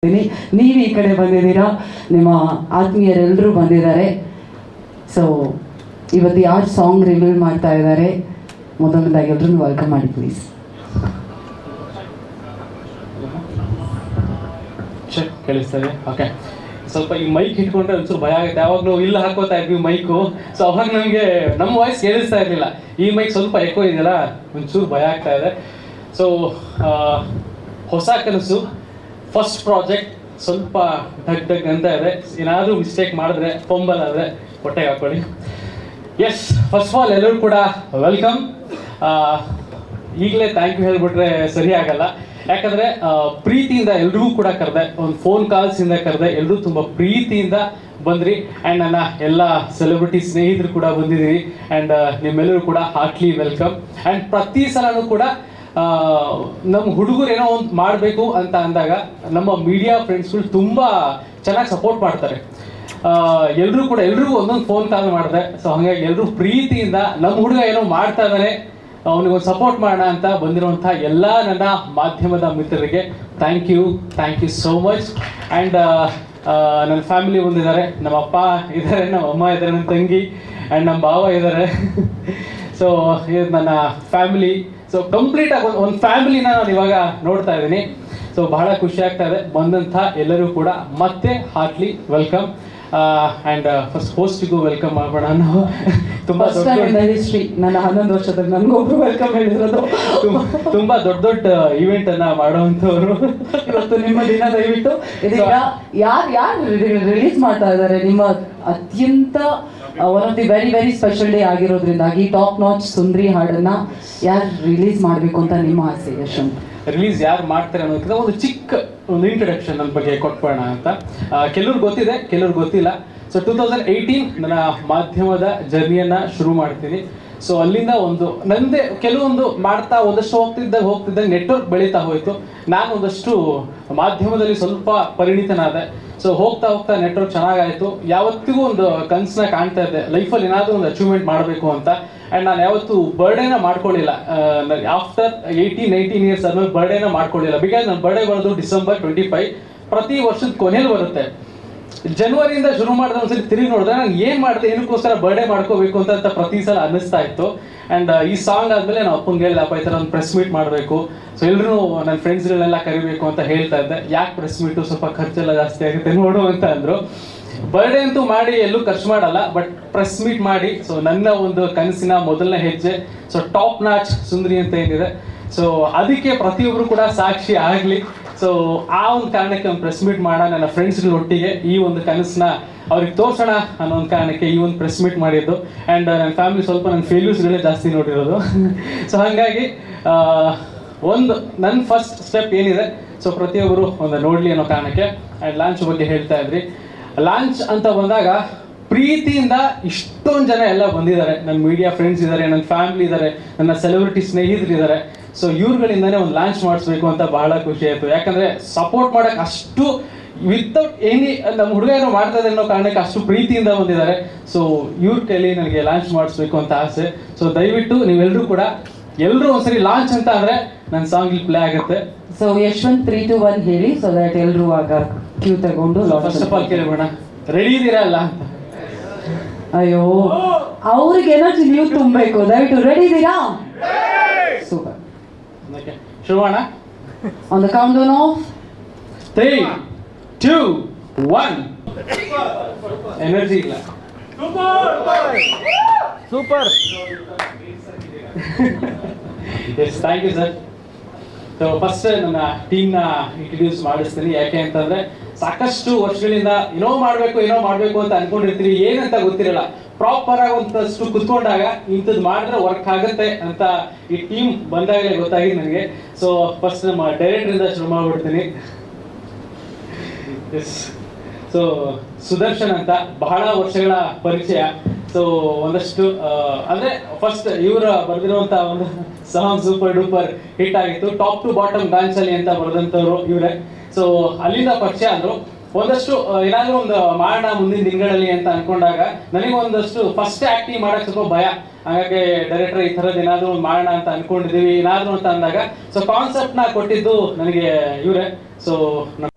ನೀವು ಈ ಕಡೆ ಬಂದಿದ್ದೀರಾ, ನಿಮ್ಮ ಆತ್ಮೀಯರೆಲ್ಲರೂ ಬಂದಿದ್ದಾರೆ. ಸೊ ಇವತ್ತು ಯಾರು ಸಾಂಗ್ ರಿವೀಲ್ ಮಾಡ್ತಾ ಇದ್ದಾರೆ, ಮೊದಲನೇದಾಗಿ ಎಲ್ಲರೂ ವೆಲ್ಕಮ್ ಮಾಡಿ ಪ್ಲೀಸ್. ಕೇಳಿಸ್ತದೆ? ಓಕೆ. ಸ್ವಲ್ಪ ಈ ಮೈಕ್ ಇಟ್ಕೊಂಡ್ರೆ ಒಂಚೂರು ಭಯ ಆಗುತ್ತೆ. ಯಾವಾಗ ನಾವು ಇಲ್ಲ ಹಾಕೋತಾ ಇದ್ವಿ ಮೈಕು, ಸೊ ಅವಾಗ ನಮಗೆ ನಮ್ಮ ವಾಯ್ಸ್ ಕೇಳಿಸ್ತಾ ಇರಲಿಲ್ಲ. ಈ ಮೈಕ್ ಸ್ವಲ್ಪ ಎಕೋ ಇದೆಯಲ್ಲ, ಒಂಚೂರು ಭಯ ಆಗ್ತಾ ಇದೆ. ಸೊ ಹೊಸ ಕನಸು, ಫಸ್ಟ್ ಪ್ರಾಜೆಕ್ಟ್, ಸ್ವಲ್ಪ ಢಗ್ ಢಗ್ ಅಂತ ಇದೆ. ಏನಾದರೂ ಮಿಸ್ಟೇಕ್ ಮಾಡಿದ್ರೆ, ಫಂಬಲ್ ಆದರೆ ಹೊಟ್ಟೆಗೆ ಹಾಕೊಳ್ಳಿ. ಎಸ್, ಫಸ್ಟ್ ಆಫ್ ಆಲ್ ಎಲ್ಲರೂ ಕೂಡ ವೆಲ್ಕಮ್. ಈಗಲೇ ಥ್ಯಾಂಕ್ ಯು ಹೇಳಿಬಿಟ್ರೆ ಸರಿ ಆಗಲ್ಲ. ಯಾಕಂದರೆ ಪ್ರೀತಿಯಿಂದ ಎಲ್ರಿಗೂ ಕೂಡ ಕರೆದೆ, ಒಂದು ಫೋನ್ ಕಾಲ್ಸಿಂದ ಕರೆದೆ, ಎಲ್ಲರೂ ತುಂಬ ಪ್ರೀತಿಯಿಂದ ಬಂದ್ರಿ. ಆ್ಯಂಡ್ ನನ್ನ ಎಲ್ಲ ಸೆಲೆಬ್ರಿಟಿ ಸ್ನೇಹಿತರು ಕೂಡ ಬಂದಿದ್ದೀರಿ. ಆ್ಯಂಡ್ ನಿಮ್ಮೆಲ್ಲರೂ ಕೂಡ ಹಾರ್ಟ್ಲಿ ವೆಲ್ಕಮ್. ಆ್ಯಂಡ್ ಪ್ರತಿ ಸಲನೂ ಕೂಡ ನಮ್ಮ ಹುಡುಗರು ಏನೋ ಒಂದು ಮಾಡಬೇಕು ಅಂತ ಅಂದಾಗ ನಮ್ಮ ಮೀಡಿಯಾ ಫ್ರೆಂಡ್ಸ್ಗಳು ತುಂಬ ಚೆನ್ನಾಗಿ ಸಪೋರ್ಟ್ ಮಾಡ್ತಾರೆ. ಎಲ್ರಿಗೂ ಒಂದೊಂದು ಫೋನ್ ಕಾಲ್ ಮಾಡಿದೆ. ಸೊ ಹಾಗಾಗಿ ಎಲ್ಲರೂ ಪ್ರೀತಿಯಿಂದ ನಮ್ಮ ಹುಡುಗ ಏನೋ ಮಾಡ್ತಾ ಇದ್ದಾನೆ, ಅವನಿಗೊಂದು ಸಪೋರ್ಟ್ ಮಾಡೋಣ ಅಂತ ಬಂದಿರುವಂಥ ಎಲ್ಲ ನನ್ನ ಮಾಧ್ಯಮದ ಮಿತ್ರರಿಗೆ thank you so much. And ನನ್ನ ಫ್ಯಾಮಿಲಿ ಬಂದಿದ್ದಾರೆ, ನಮ್ಮ ಅಪ್ಪ ಇದ್ದಾರೆ, ನಮ್ಮ ಅಮ್ಮ ಇದ್ದಾರೆ, ನನ್ನ ತಂಗಿ ಆ್ಯಂಡ್ ನಮ್ಮ ಭಾವ ಇದ್ದಾರೆ. ಸೊ ಇದು ನನ್ನ ಫ್ಯಾಮಿಲಿ. ಸೊ ಕಂಪ್ಲೀಟಾಗಿ ಒಂದು ಫ್ಯಾಮಿಲಿನ ನಾನು ಇವಾಗ ನೋಡ್ತಾ ಇದ್ದೀನಿ. ಸೊ ಬಹಳ ಖುಷಿ ಆಗ್ತಾ ಇದೆ. ಬಂದಂಥ ಎಲ್ಲರೂ ಕೂಡ ಮತ್ತೆ ಹಾರ್ಟ್ಲಿ ವೆಲ್ಕಮ್. ಆ್ಯಂಡ್ ಫಸ್ಟ್ ಹೋಸ್ಟಿಗೂ ವೆಲ್ಕಮ್ ಮಾಡೋಣ. ನಾವು ತುಂಬ ಹಿಸ್ಟ್ರಿ, ನನ್ನ 11 ವರ್ಷದಲ್ಲಿ ನನಗೊಬ್ರು ವೆಲ್ಕಮ್ ಹೇಳಿರೋದು. ತುಂಬ ದೊಡ್ಡ ಇವೆಂಟನ್ನು ಮಾಡೋವಂಥವ್ರು. ಇವತ್ತು ನಿಮ್ಮ ದಿನ. ದಯವಿಟ್ಟು ಇದೀಗ ಯಾರು ರಿಲೀಸ್ ಮಾಡ್ತಾ ಇದ್ದಾರೆ ನಿಮ್ಮ ಅತ್ಯಂತ one of the very special day ಆಗಿರೋದ್ರಿಂದಾಗಿ ಟಾಪ್ ನಾಚ್ ಸುಂದ್ರಿ ಹಾಡನ್ನ ಯಾರು ರಿಲೀಸ್ ಮಾಡಬೇಕು ಅಂತ ನಿಮ್ಮ ಆಸೆ? ಯಶವಂತ್, ರಿಲೀಸ್ ಯಾರು ಮಾಡ್ತಾರೆ ಅನ್ನೋದಕ್ಕಿಂತ ಒಂದು ಇಂಟ್ರಡಕ್ಷನ್ ನನ್ನ ಬಗ್ಗೆ ಕೊಟ್ಬೋಣ ಅಂತ. ಕೆಲವ್ರಿಗೆ ಗೊತ್ತಿದೆ, ಕೆಲವ್ರಿಗೆ ಗೊತ್ತಿಲ್ಲ. ಸೊ 2018 ನನ್ನ ಮಾಧ್ಯಮದ ಜರ್ನಿಯನ್ನು ಶುರು ಮಾಡ್ತೀನಿ. ಸೊ ಅಲ್ಲಿಂದ ನಂದೇ ಕೆಲವೊಂದು ಮಾಡ್ತಾ ಒಂದಷ್ಟು ಹೋಗ್ತಿದ್ದಾಗ ನೆಟ್ವರ್ಕ್ ಬೆಳೀತಾ ಹೋಯಿತು. ನಾನು ಒಂದಷ್ಟು ಮಾಧ್ಯಮದಲ್ಲಿ ಸ್ವಲ್ಪ ಪರಿಣಿತನಾದೆ. ಸೊ ಹೋಗ್ತಾ19 ಚೆನ್ನಾಗಾಯಿತು. ಯಾವತ್ತಿಗೂ ಒಂದು ಕನಸನ್ನ ಕಾಣ್ತಾ ಇದ್ದೆ, ಲೈಫಲ್ಲಿ ಏನಾದರೂ ಒಂದು ಅಚೀವ್ಮೆಂಟ್ ಮಾಡಬೇಕು ಅಂತ. ಆ್ಯಂಡ್ ನಾನು ಯಾವತ್ತೂ ಬರ್ಡೇನ ಮಾಡ್ಕೊಳ್ಳಿಲ್ಲ. ಆಫ್ಟರ್ 18-19 ಇಯರ್ಸ್ ಆದ್ಮೇಲೆ ಬರ್ಡೇನ ಮಾಡ್ಕೊಳ್ಳಿಲ್ಲ. ಬಿಕಾಸ್ ನನ್ನ ಬರ್ಡೇ ಬರೋದು December 25. ಪ್ರತಿ ವರ್ಷದ ಕೊನೆಯಲ್ಲಿ ಬರುತ್ತೆ. ಜನವರಿಯಿಂದ ಶುರು ಮಾಡಿದ್ರೆ ಒಂದ್ಸರಿ ತಿರುಗಿ ನೋಡಿದ್ರೆ ನಾನು ಏನು ಮಾಡಿದೆ, ಏನಕ್ಕೋಸ್ಕರ ಬರ್ಡೇ ಮಾಡ್ಕೋಬೇಕು ಅಂತ ಪ್ರತಿ ಸಲ ಅನ್ನಿಸ್ತಾ ಇತ್ತು. ಆ್ಯಂಡ್ ಈ ಸಾಂಗ್ ಆದಮೇಲೆ ನಾವು ಅಪ್ಪಂಗೆ ಹೇಳಿದೆ, ಅಪ್ಪ ಈ ಥರ ಒಂದು ಪ್ರೆಸ್ ಮೀಟ್ ಮಾಡಬೇಕು, ಸೊ ಎಲ್ಲರೂ ನನ್ನ ಫ್ರೆಂಡ್ಸ್ಗಳನ್ನೆಲ್ಲ ಕರಿಬೇಕು ಅಂತ ಹೇಳ್ತಾ ಇದ್ದೆ. ಯಾಕೆ ಪ್ರೆಸ್ ಮೀಟು, ಸ್ವಲ್ಪ ಖರ್ಚೆಲ್ಲ ಜಾಸ್ತಿ ಆಗುತ್ತೆ ನೋಡು ಅಂತ ಅಂದರು. ಬರ್ಡೇ ಅಂತೂ ಮಾಡಿ ಎಲ್ಲೂ ಖರ್ಚು ಮಾಡಲ್ಲ, ಬಟ್ ಪ್ರೆಸ್ ಮೀಟ್ ಮಾಡಿ. ಸೊ ನನ್ನ ಒಂದು ಕನಸಿನ ಮೊದಲನೇ ಹೆಜ್ಜೆ, ಸೊ ಟಾಪ್ ನಾಚ್ ಸುಂದರಿ ಅಂತ ಏನಿದೆ, ಸೊ ಅದಕ್ಕೆ ಪ್ರತಿಯೊಬ್ಬರು ಕೂಡ ಸಾಕ್ಷಿ ಆಗಲಿ. ಸೊ ಆ ಒಂದು ಕಾರಣಕ್ಕೆ ಒಂದು ಪ್ರೆಸ್ ಮೀಟ್ ಮಾಡೋಣ, ನನ್ನ ಫ್ರೆಂಡ್ಸ್ಗಳ ಒಟ್ಟಿಗೆ ಈ ಒಂದು ಕನಸನ್ನ ಅವ್ರಿಗೆ ತೋರಿಸೋಣ ಅನ್ನೋ ಒಂದು ಕಾರಣಕ್ಕೆ ಈ ಒಂದು ಪ್ರೆಸ್ ಮೀಟ್ ಮಾಡಿದ್ದು. ಆ್ಯಂಡ್ ನನ್ನ ಫ್ಯಾಮಿಲಿ ಸ್ವಲ್ಪ ನನ್ನ ಫೇಲ್ಯೂರ್ಸ್ಗಳೇ ಜಾಸ್ತಿ ನೋಡಿರೋದು. ಸೊ ಹಾಗಾಗಿ ನನ್ನ ಫಸ್ಟ್ ಸ್ಟೆಪ್ ಏನಿದೆ, ಸೊ ಪ್ರತಿಯೊಬ್ಬರು ಒಂದು ನೋಡಲಿ ಅನ್ನೋ ಕಾರಣಕ್ಕೆ. ಆ್ಯಂಡ್ ಲಾಂಚ್ ಬಗ್ಗೆ ಹೇಳ್ತಾ ಇದ್ರಿ. ಲಾಂಚ್ ಅಂತ ಬಂದಾಗ ಪ್ರೀತಿಯಿಂದ ಇಷ್ಟೊಂದು ಜನ ಎಲ್ಲ ಬಂದಿದ್ದಾರೆ. ನನ್ನ ಮೀಡಿಯಾ ಫ್ರೆಂಡ್ಸ್ ಇದ್ದಾರೆ, ನನ್ನ ಫ್ಯಾಮಿಲಿ ಇದ್ದಾರೆ, ನನ್ನ ಸೆಲೆಬ್ರಿಟಿ ಸ್ನೇಹಿತರು ಇದ್ದಾರೆ. ಸೊ ಇವ್ರುಗಳಿಂದನೇ ಒಂದು ಲಾಂಚ್ ಮಾಡಿಸ್ಬೇಕು ಅಂತ ಬಹಳ ಖುಷಿ ಆಯಿತು. ಯಾಕಂದರೆ ಸಪೋರ್ಟ್ ಮಾಡೋಕ್ಕೆ ಅಷ್ಟು ವಿತೌಟ್ ನಮ್ಮ ಹುಡುಗ ಏನೋ ಮಾಡ್ತಾ ಇದೆ ಅನ್ನೋ ಕಾರಣಕ್ಕೆ ಅಷ್ಟು ಪ್ರೀತಿಯಿಂದ ಬಂದಿದ್ದಾರೆ. ಸೊ ಇವ್ರ ಕೈಲಿ ನನಗೆ ಲಾಂಚ್ ಮಾಡಿಸ್ಬೇಕು ಅಂತ ಆಸೆ. ಸೊ ದಯವಿಟ್ಟು ನೀವೆಲ್ಲರೂ ಕೂಡ ಎಲ್ಲರೂ ಒಂದ್ಸರಿ ಲಾಂಚ್ ಅಂತ ಅಂದರೆ ನನ್ನ ಸಾಂಗ್ ಇಲ್ಲಿ ಪ್ಲೇ ಆಗುತ್ತೆ. ಸೊ ಯಶವಂತ್ 3, 2, 1 ಹೇಳಿ, ಸೊ ದಟ್ ಎಲ್ಲರೂ ಆಗ ಕ್ಯೂ ತಗೊಂಡು ಫಸ್ಟ್ ಆಫ್ ಆಲ್ ಕೇಳಬೇಡ, ರೆಡಿ ಇದ್ದೀರಾ ಅಲ್ಲ ಅಂತ. ಅಯ್ಯೋ, ಅವ್ರಿಗೆ ಎನರ್ಜಿ ನೀವು ತುಂಬಬೇಕು. ದಯವಿಟ್ಟು ರೆಡಿ ಇದ್ದೀರಾ? ಸೂಪರ್. ಓಕೆ, ಶುರು ಮಾಡೋಣ. On the countdown of 3, 2, 1. Energy ಇಲ್ಲ. Super. Yes, thank you sir. So first ನನ್ನ ಟೀಮ್ನ ಇಂಟ್ರಡ್ಯೂಸ್ ಮಾಡಿಸ್ತೀನಿ. ಯಾಕೆ ಅಂತಂದರೆ ಸಾಕಷ್ಟು ವರ್ಷಗಳಿಂದ ಏನೋ ಮಾಡಬೇಕು ಅಂತ ಅನ್ಕೊಂಡಿರ್ತೀವಿ, ಏನಂತ ಗೊತ್ತಿರಲ್ಲ. ಪ್ರಾಪರ್ ಆಗಿ ಒಂದಷ್ಟು ಕುತ್ಕೊಂಡಾಗ ಇಂಥದ್ದು ಮಾಡಿದ್ರೆ ವರ್ಕ್ ಆಗುತ್ತೆ ಅಂತ ಈ ಟೀಮ್ ಬಂದಾಗಲೇ ಗೊತ್ತಾಗಿದೆ ನನಗೆ. ಸೊ ಫಸ್ಟ್ ನಮ್ಮ ಡೈರೆಕ್ಟರಿಂದ ಶುರು ಮಾಡಿಬಿಡ್ತೀನಿ. ಎಸ್, ಸೊ ಸುದರ್ಶನ್ ಅಂತ ಬಹಳ ವರ್ಷಗಳ ಪರಿಚಯ. ಸೊ ಒಂದಷ್ಟು ಅಂದರೆ ಫಸ್ಟ್ ಇವರು ಬರೆದಿರುವಂಥ ಒಂದು ಸಾಂಗ್ ಸೂಪರ್ ಡೂಪರ್ ಹಿಟ್ ಆಗಿತ್ತು. ಟಾಪ್ ಟು ಬಾಟಮ್ ಗಾಂಚಲಿ ಅಂತ ಬರೆದಂಥವ್ರು ಇವರೇ. ಸೊ ಅಲ್ಲಿಂದ ಪರಿಚಯ ಅಂದರು. ಒಂದಷ್ಟು ಏನಾದರೂ ಒಂದು ಮಾಡೋಣ ಮುಂದಿನ ದಿನಗಳಲ್ಲಿ ಅಂತ ಅನ್ಕೊಂಡಾಗ ನನಗೆ ಒಂದಷ್ಟು ಫಸ್ಟ್ ಆ್ಯಕ್ಟಿಂಗ್ ಮಾಡೋಕ್ಕೆ ಸ್ವಲ್ಪ ಭಯ. ಹಾಗಾಗಿ ಡೈರೆಕ್ಟರ್ ಈ ಥರದ್ದು ಏನಾದರೂ ಒಂದು ಮಾಡೋಣ ಅಂತ ಅನ್ಕೊಂಡಿದ್ದೀವಿ ಏನಾದರೂ ಅಂತ ಅಂದಾಗ ಸೊ ಕಾನ್ಸೆಪ್ಟ್ನ ಕೊಟ್ಟಿದ್ದು ನನಗೆ ಇವರೇ. ಸೊ ನಮ್ಮ